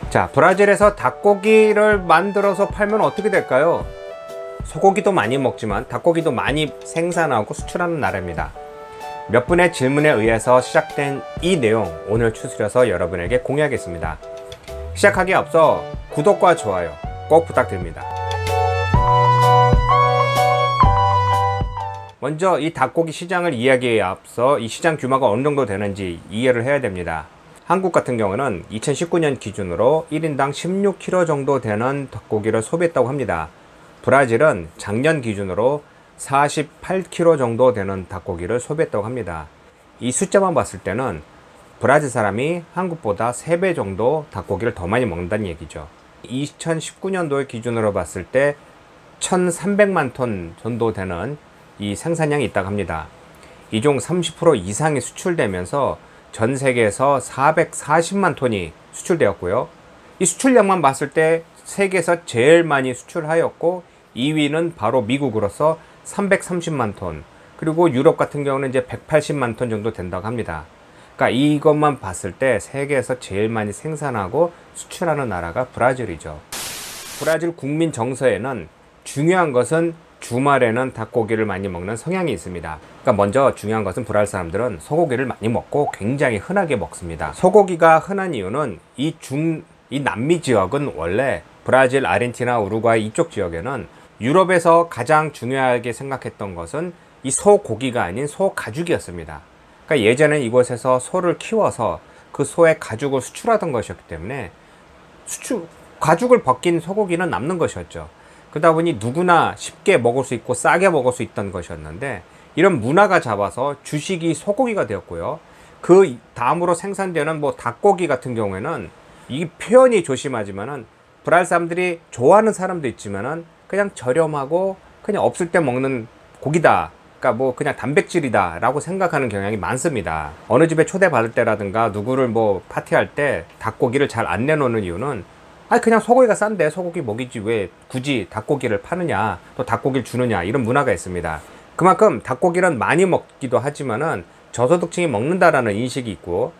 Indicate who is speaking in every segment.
Speaker 1: 자, 브라질에서 닭고기를 만들어서 팔면 어떻게 될까요? 소고기도 많이 먹지만 닭고기도 많이 생산하고 수출하는 나라입니다. 몇 분의 질문에 의해서 시작된 이 내용, 오늘 추스려서 여러분에게 공유하겠습니다. 시작하기에 앞서 구독과 좋아요 꼭 부탁드립니다. 먼저 이 닭고기 시장을 이야기에 앞서 이 시장 규모가 어느 정도 되는지 이해를 해야 됩니다. 한국 같은 경우는 2019년 기준으로 1인당 16kg 정도 되는 닭고기를 소비했다고 합니다. 브라질은 작년 기준으로 48kg 정도 되는 닭고기를 소비했다고 합니다. 이 숫자만 봤을 때는 브라질 사람이 한국보다 3배 정도 닭고기를 더 많이 먹는다는 얘기죠. 2019년도의 기준으로 봤을 때 1300만 톤 정도 되는 이 생산량이 있다고 합니다. 이 중 30% 이상이 수출되면서 전 세계에서 440만 톤이 수출되었고요. 이 수출량만 봤을 때 세계에서 제일 많이 수출하였고 2위는 바로 미국으로서 330만 톤, 그리고 유럽 같은 경우는 이제 180만 톤 정도 된다고 합니다. 그러니까 이것만 봤을 때 세계에서 제일 많이 생산하고 수출하는 나라가 브라질이죠. 브라질 국민 정서에는 중요한 것은 주말에는 닭고기를 많이 먹는 성향이 있습니다. 그러니까 먼저 중요한 것은 브라질 사람들은 소고기를 많이 먹고 굉장히 흔하게 먹습니다. 소고기가 흔한 이유는 이 남미 지역은 원래 브라질, 아르헨티나, 우루과이 이쪽 지역에는 유럽에서 가장 중요하게 생각했던 것은 이 소고기가 아닌 소가죽이었습니다. 그러니까 예전에 이곳에서 소를 키워서 그 소의 가죽을 수출하던 것이었기 때문에 가죽을 벗긴 소고기는 남는 것이었죠. 그러다 보니 누구나 쉽게 먹을 수 있고 싸게 먹을 수 있던 것이었는데, 이런 문화가 잡아서 주식이 소고기가 되었고요. 그 다음으로 생산되는 닭고기 같은 경우에는 이 표현이 조심하지만은 브라질 사람들이 좋아하는 사람도 있지만은 그냥 저렴하고 그냥 없을 때 먹는 고기다, 그러니까 그냥 단백질이다 라고 생각하는 경향이 많습니다. 어느 집에 초대받을 때라든가 누구를 파티할 때 닭고기를 잘 안 내놓는 이유는 그냥 소고기가 싼데 소고기 먹이지 왜 굳이 닭고기를 파느냐, 또 닭고기를 주느냐, 이런 문화가 있습니다. 그만큼 닭고기는 많이 먹기도 하지만은 저소득층이 먹는다라는 인식이 있고,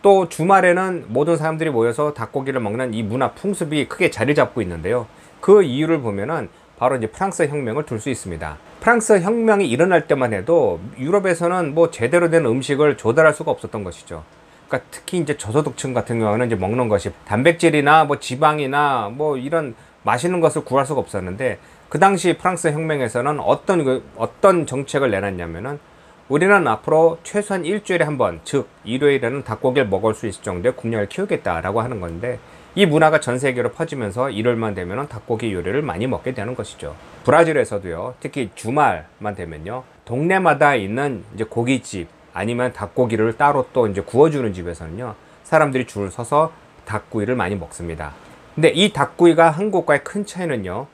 Speaker 1: 또 주말에는 모든 사람들이 모여서 닭고기를 먹는 이 문화 풍습이 크게 자리 잡고 있는데요. 그 이유를 보면은 바로 이제 프랑스 혁명을 둘 수 있습니다. 프랑스 혁명이 일어날 때만 해도 유럽에서는 제대로 된 음식을 조달할 수가 없었던 것이죠. 그러니까 특히 이제 저소득층 같은 경우는 이제 먹는 것이 단백질이나 지방이나 이런 맛있는 것을 구할 수가 없었는데, 그 당시 프랑스 혁명에서는 어떤 정책을 내놨냐면은 우리는 앞으로 최소한 일주일에 한 번, 즉 일요일에는 닭고기를 먹을 수 있을 정도의 국력을 키우겠다라고 하는 건데, 이 문화가 전 세계로 퍼지면서 일요일만 되면은 닭고기 요리를 많이 먹게 되는 것이죠. 브라질에서도요, 특히 주말만 되면요, 동네마다 있는 이제 고깃집 아니면 닭고기를 따로 또 이제 구워주는 집에서는요, 사람들이 줄을 서서 닭구이를 많이 먹습니다. 근데 이 닭구이가 한국과의 큰 차이는요,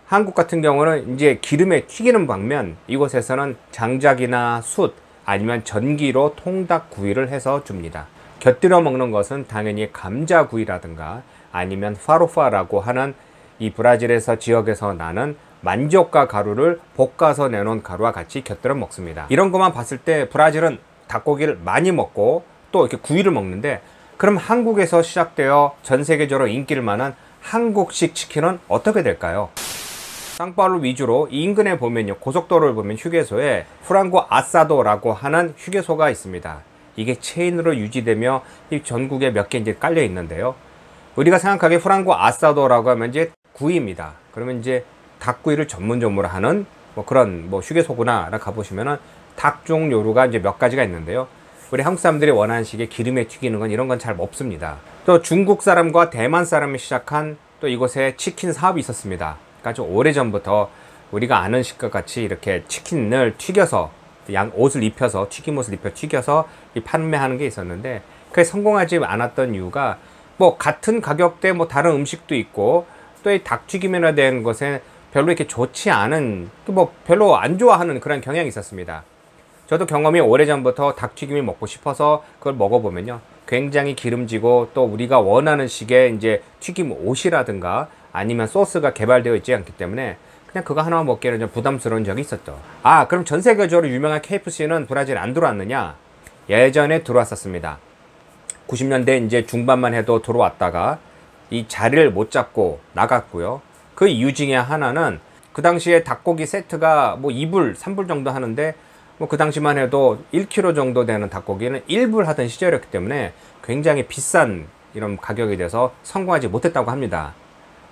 Speaker 1: 한국 같은 경우는 이제 기름에 튀기는 방면, 이곳에서는 장작이나 숯 아니면 전기로 통닭구이를 해서 줍니다. 곁들여 먹는 것은 당연히 감자구이라든가 아니면 파로파라고 하는 이 브라질에서 지역에서 나는 만조카 가루를 볶아서 내놓은 가루와 같이 곁들여 먹습니다. 이런 것만 봤을 때 브라질은 닭고기를 많이 먹고 또 이렇게 구이를 먹는데, 그럼 한국에서 시작되어 전 세계적으로 인기를 많은 한국식 치킨은 어떻게 될까요? 상파울루 위주로 이 인근에 보면요, 고속도로를 보면 휴게소에 프랑고 아사도라고 하는 휴게소가 있습니다. 이게 체인으로 유지되며 이 전국에 몇 개 이제 깔려 있는데요. 우리가 생각하기에 프랑고 아사도라고 하면 이제 구이입니다. 그러면 이제 닭구이를 전문점으로 하는 그런 휴게소구나 라고 가보시면은 닭 종류가 이제 몇 가지가 있는데요. 우리 한국 사람들이 원하는 식의 기름에 튀기는 건 이런 건 잘 없습니다. 또 중국 사람과 대만 사람이 시작한 또 이곳에 치킨 사업이 있었습니다. 그러니까 좀 오래전부터 우리가 아는 식과 같이 이렇게 치킨을 튀겨서 옷을 입혀서 튀김옷을 입혀 튀겨서 판매하는 게 있었는데, 그게 성공하지 않았던 이유가 같은 가격대 다른 음식도 있고 또 이 닭튀김이나 된 것에 별로 이렇게 좋지 않은, 별로 안 좋아하는 그런 경향이 있었습니다. 저도 경험이 오래전부터 닭튀김이 먹고 싶어서 그걸 먹어보면요, 굉장히 기름지고 또 우리가 원하는 식의 이제 튀김 옷이라든가 아니면 소스가 개발되어 있지 않기 때문에 그냥 그거 하나만 먹기에는 좀 부담스러운 적이 있었죠. 그럼 전 세계적으로 유명한 KFC는 브라질에 안 들어왔느냐? 예전에 들어왔었습니다. 90년대 이제 중반만 해도 들어왔다가 이 자리를 못 잡고 나갔고요. 그 이유 중에 하나는 그 당시에 닭고기 세트가 뭐 2불, 3불 정도 하는데 뭐 그 당시만 해도 1kg 정도 되는 닭고기는 1불 하던 시절이었기 때문에 굉장히 비싼 이런 가격이 돼서 성공하지 못했다고 합니다.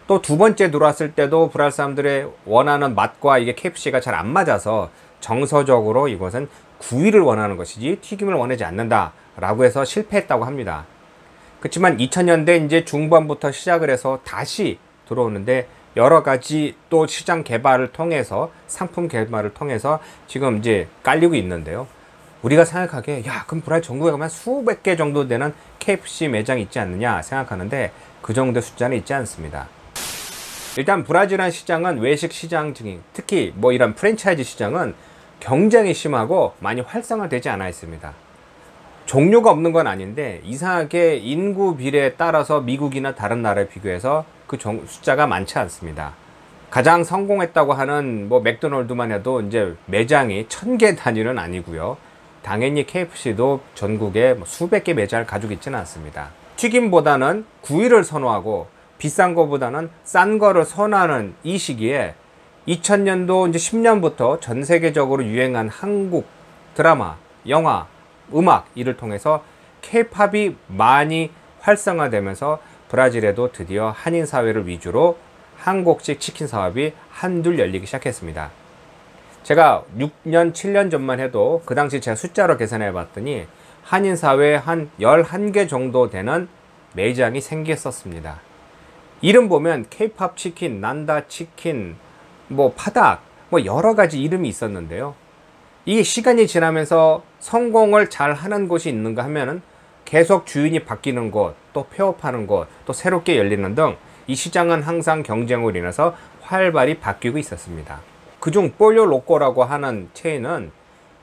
Speaker 1: 또 두 번째 들어왔을 때도 브라질 사람들의 원하는 맛과 이게 KFC가 잘 안 맞아서 정서적으로 이것은 구이를 원하는 것이지 튀김을 원하지 않는다 라고 해서 실패했다고 합니다. 그렇지만 2000년대 이제 중반부터 시작을 해서 다시 들어오는데 여러 가지 또 시장 개발을 통해서 상품 개발을 통해서 지금 이제 깔리고 있는데요. 우리가 생각하기에 야 그럼 브라질 전국에 가면 수백 개 정도 되는 KFC 매장이 있지 않느냐 생각하는데 그 정도 숫자는 있지 않습니다. 일단 브라질한 시장은 외식 시장 중에 특히 뭐 이런 프랜차이즈 시장은 경쟁이 심하고 많이 활성화되지 않아 있습니다. 종류가 없는 건 아닌데 이상하게 인구 비례에 따라서 미국이나 다른 나라에 비교해서 그 숫자가 많지 않습니다. 가장 성공했다고 하는 뭐 맥도날드만 해도 이제 매장이 1000개 단위는 아니고요. 당연히 KFC도 전국에 수백 개 매장을 가지고 있지는 않습니다. 튀김보다는 구이를 선호하고 비싼 거보다는 싼 거를 선호하는 이 시기에 2000년도 이제 10년부터 전 세계적으로 유행한 한국 드라마, 영화, 음악 이를 통해서 K-팝이 많이 활성화되면서 브라질에도 드디어 한인 사회를 위주로 한국식 치킨 사업이 한둘 열리기 시작했습니다. 제가 6년, 7년 전만 해도 그 당시 제가 숫자로 계산해 봤더니 한인 사회에 한 11개 정도 되는 매장이 생겼었습니다. 이름 보면 K-팝 치킨, 난다 치킨, 뭐 파닭, 뭐 여러 가지 이름이 있었는데요. 이게 시간이 지나면서 성공을 잘 하는 곳이 있는가 하면은 계속 주인이 바뀌는 곳, 또 폐업하는 곳, 또 새롭게 열리는 등 이 시장은 항상 경쟁으로 인해서 활발히 바뀌고 있었습니다. 그중 폴요 로코라고 하는 체인은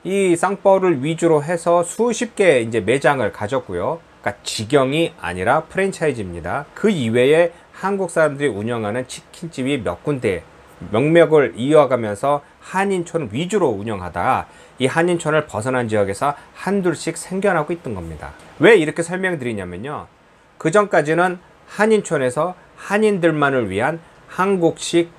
Speaker 1: 이 쌍벌을 위주로 해서 수십 개 이제 매장을 가졌고요. 그러니까 직영이 아니라 프랜차이즈입니다. 그 이외에 한국 사람들이 운영하는 치킨집이 몇 군데 명맥을 이어가면서 한인촌 위주로 운영하다가 이 한인촌을 벗어난 지역에서 한둘씩 생겨나고 있던 겁니다. 왜 이렇게 설명드리냐면요. 그 전까지는 한인촌에서 한인들만을 위한 한국식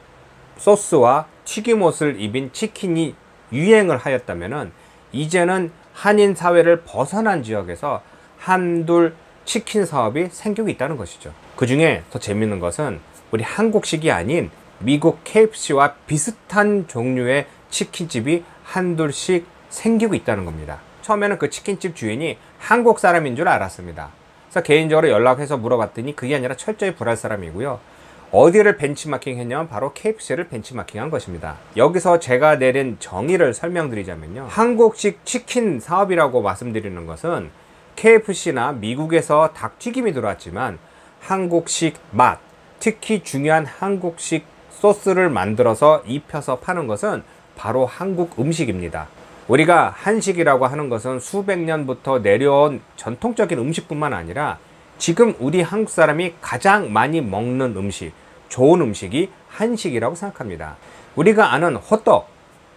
Speaker 1: 소스와 튀김옷을 입힌 치킨이 유행을 하였다면은 이제는 한인 사회를 벗어난 지역에서 한둘 치킨 사업이 생기고 있다는 것이죠. 그 중에 더 재밌는 것은 우리 한국식이 아닌 미국 KFC와 비슷한 종류의 치킨집이 한둘씩 생기고 있다는 겁니다. 처음에는 그 치킨집 주인이 한국 사람인 줄 알았습니다. 그래서 개인적으로 연락해서 물어봤더니 그게 아니라 철저히 브라질 사람이고요. 어디를 벤치마킹 했냐면 바로 KFC를 벤치마킹한 것입니다. 여기서 제가 내린 정의를 설명드리자면요. 한국식 치킨 사업이라고 말씀드리는 것은 KFC나 미국에서 닭튀김이 들어왔지만 한국식 맛, 특히 중요한 한국식 소스를 만들어서 입혀서 파는 것은 바로 한국 음식입니다. 우리가 한식이라고 하는 것은 수백 년부터 내려온 전통적인 음식뿐만 아니라 지금 우리 한국 사람이 가장 많이 먹는 음식, 좋은 음식이 한식이라고 생각합니다. 우리가 아는 호떡,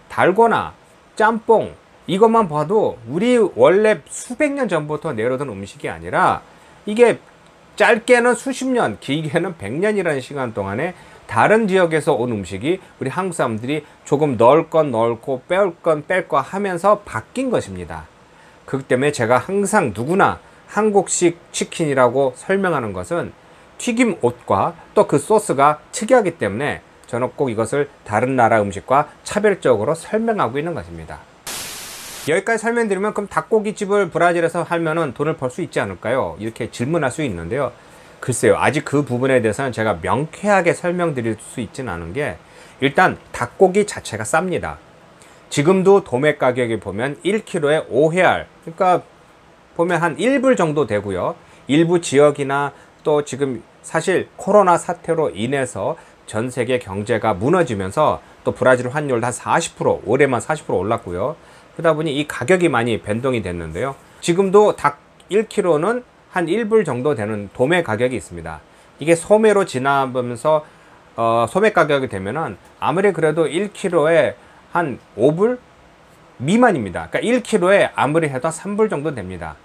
Speaker 1: 달고나, 짬뽕 이것만 봐도 우리 원래 수백 년 전부터 내려오던 음식이 아니라 이게 짧게는 수십 년, 길게는 100년이라는 시간 동안에 다른 지역에서 온 음식이 우리 한국 사람들이 조금 넣을 건 넣고 빼올 건 뺄 거 하면서 바뀐 것입니다. 그렇기 때문에 제가 항상 누구나 한국식 치킨이라고 설명하는 것은 튀김 옷과 또 그 소스가 특이하기 때문에 저는 꼭 이것을 다른 나라 음식과 차별적으로 설명하고 있는 것입니다. 여기까지 설명드리면 그럼 닭고기집을 브라질에서 하면은 돈을 벌 수 있지 않을까요? 이렇게 질문할 수 있는데요. 글쎄요, 아직 그 부분에 대해서는 제가 명쾌하게 설명드릴 수 있지는 않은 게 일단 닭고기 자체가 쌉니다. 지금도 도매 가격이 보면 1kg에 5헤알, 그러니까 보면 한 1불 정도 되고요. 일부 지역이나 또 지금 사실 코로나 사태로 인해서 전 세계 경제가 무너지면서 또 브라질 환율 한 40%, 올해만 40% 올랐고요. 그러다 보니 이 가격이 많이 변동이 됐는데요. 지금도 닭 1kg는 한 1불 정도 되는 도매 가격이 있습니다. 이게 소매로 지나면서 소매 가격이 되면은 아무리 그래도 1kg에 한 5불 미만입니다. 그러니까 1kg에 아무리 해도 3불 정도 됩니다.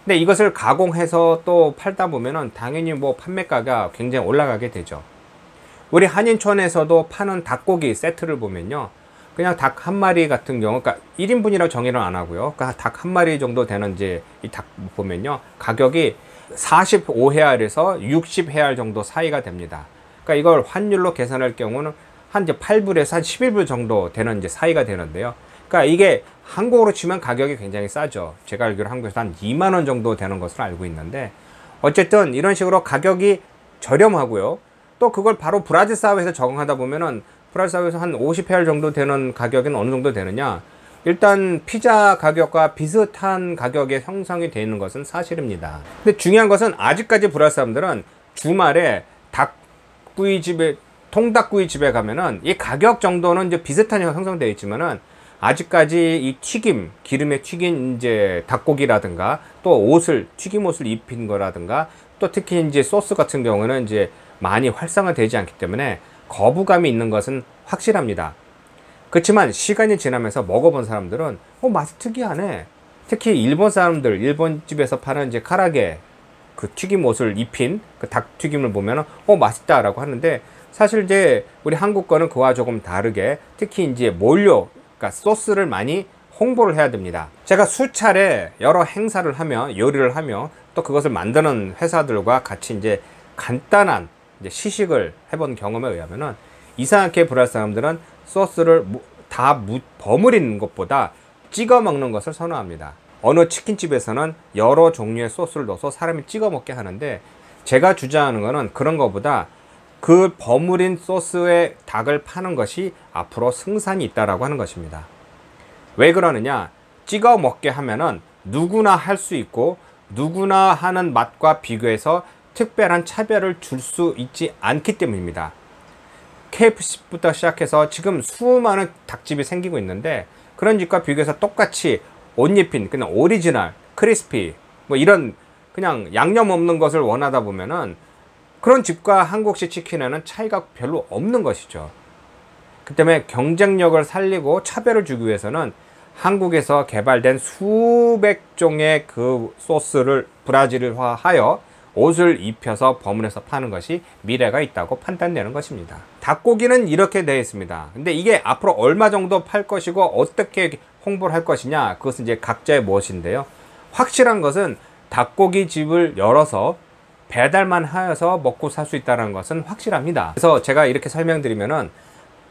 Speaker 1: 근데 이것을 가공해서 또 팔다 보면은 당연히 뭐 판매가가 굉장히 올라가게 되죠. 우리 한인촌에서도 파는 닭고기 세트를 보면요, 그냥 닭 한 마리 같은 경우, 그러니까 1인분이라고 정의를 안 하고요, 그러니까 닭 한 마리 정도 되는 이제 이 닭 보면요, 가격이 45헤알에서 60헤알 정도 사이가 됩니다. 그러니까 이걸 환율로 계산할 경우는 한 이제 8불에서 한 11불 정도 되는 이제 사이가 되는데요. 그러니까 이게 한국으로 치면 가격이 굉장히 싸죠. 제가 알기로 한국에서 한 2만 원 정도 되는 것으로 알고 있는데, 어쨌든 이런 식으로 가격이 저렴하고요. 또 그걸 바로 브라질 사회에서 적응하다 보면은 브라질 사회에서 한 50헤알 정도 되는 가격은 어느 정도 되느냐? 일단 피자 가격과 비슷한 가격에 형성이 되어 있는 것은 사실입니다. 근데 중요한 것은 아직까지 브라질 사람들은 주말에 닭구이집에, 통닭구이집에 가면은 이 가격 정도는 이제 비슷한 형성되어 있지만은 아직까지 이 튀김, 기름에 튀긴 이제 닭고기라든가 또 옷을, 튀김 옷을 입힌 거라든가 또 특히 이제 소스 같은 경우는 이제 많이 활성화되지 않기 때문에 거부감이 있는 것은 확실합니다. 그렇지만 시간이 지나면서 먹어본 사람들은 맛이 특이하네. 특히 일본 사람들, 일본 집에서 파는 이제 카라게 그 튀김 옷을 입힌 그 닭 튀김을 보면은 맛있다라고 하는데, 사실 이제 우리 한국 거는 그와 조금 다르게 특히 이제 몰료, 그러니까 소스를 많이 홍보를 해야 됩니다. 제가 수차례 여러 행사를 하며 요리를 하며 또 그것을 만드는 회사들과 같이 이제 간단한 이제 시식을 해본 경험에 의하면은 이상하게 브라질 사람들은 소스를 다 버무리는 것보다 찍어 먹는 것을 선호합니다. 어느 치킨집에서는 여러 종류의 소스를 넣어서 사람이 찍어 먹게 하는데, 제가 주장하는 것은 그런 것보다 그 버무린 소스의 닭을 파는 것이 앞으로 승산이 있다라고 하는 것입니다. 왜 그러느냐? 찍어 먹게 하면은 누구나 할 수 있고 누구나 하는 맛과 비교해서 특별한 차별을 줄 수 있지 않기 때문입니다. KFC부터 시작해서 지금 수많은 닭집이 생기고 있는데, 그런 집과 비교해서 똑같이 옷 입힌 그냥 오리지널, 크리스피 뭐 이런 그냥 양념 없는 것을 원하다 보면은 그런 집과 한국식 치킨에는 차이가 별로 없는 것이죠. 그 때문에 경쟁력을 살리고 차별을 주기 위해서는 한국에서 개발된 수백 종의 그 소스를 브라질화하여 옷을 입혀서 버무려서 파는 것이 미래가 있다고 판단되는 것입니다. 닭고기는 이렇게 되어 있습니다. 근데 이게 앞으로 얼마 정도 팔 것이고 어떻게 홍보를 할 것이냐, 그것은 이제 각자의 무엇인데요. 확실한 것은 닭고기 집을 열어서 배달만 하여서 먹고 살 수 있다는 것은 확실합니다. 그래서 제가 이렇게 설명드리면은,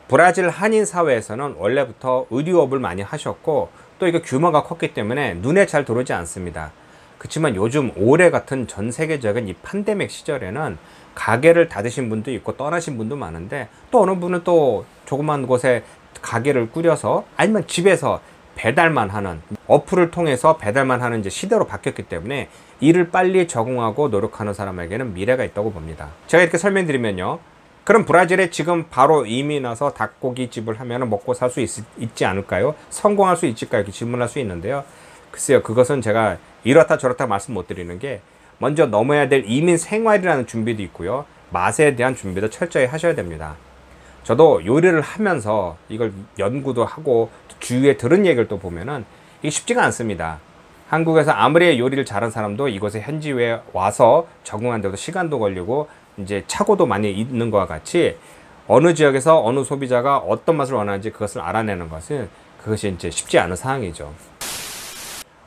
Speaker 1: 브라질 한인 사회에서는 원래부터 의류업을 많이 하셨고 또 이거 규모가 컸기 때문에 눈에 잘 들어오지 않습니다. 그렇지만 요즘 올해 같은 전 세계적인 이 팬데믹 시절에는 가게를 닫으신 분도 있고 떠나신 분도 많은데, 또 어느 분은 또 조그만 곳에 가게를 꾸려서 아니면 집에서 배달만 하는, 어플을 통해서 배달만 하는 이제 시대로 바뀌었기 때문에 이를 빨리 적응하고 노력하는 사람에게는 미래가 있다고 봅니다. 제가 이렇게 설명드리면요, 그럼 브라질에 지금 바로 이민 와서 닭고기 집을 하면 먹고 살 수 있지 않을까요? 성공할 수 있을까요? 이렇게 질문할 수 있는데요. 글쎄요, 그것은 제가 이렇다 저렇다 말씀 못 드리는 게, 먼저 넘어야 될 이민 생활이라는 준비도 있고요, 맛에 대한 준비도 철저히 하셔야 됩니다. 저도 요리를 하면서 이걸 연구도 하고 주위에 들은 얘기를 또 보면은 이게 쉽지가 않습니다. 한국에서 아무리 요리를 잘하는 사람도 이곳에 현지에 와서 적응하는데도 시간도 걸리고 이제 착오도 많이 있는 것과 같이, 어느 지역에서 어느 소비자가 어떤 맛을 원하는지 그것을 알아내는 것은 그것이 이제 쉽지 않은 상황이죠.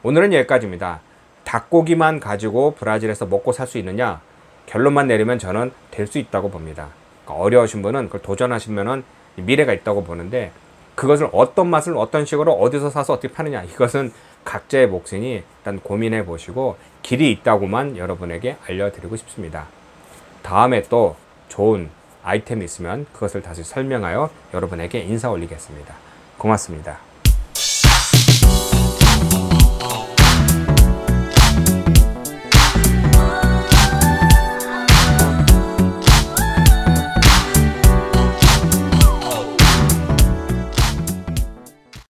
Speaker 1: 오늘은 여기까지입니다. 닭고기만 가지고 브라질에서 먹고 살 수 있느냐? 결론만 내리면 저는 될 수 있다고 봅니다. 그러니까 어려우신 분은 그걸 도전하시면은 미래가 있다고 보는데, 그것을 어떤 맛을 어떤 식으로 어디서 사서 어떻게 파느냐, 이것은 각자의 몫이니 일단 고민해 보시고 길이 있다고만 여러분에게 알려드리고 싶습니다. 다음에 또 좋은 아이템이 있으면 그것을 다시 설명하여 여러분에게 인사 올리겠습니다. 고맙습니다.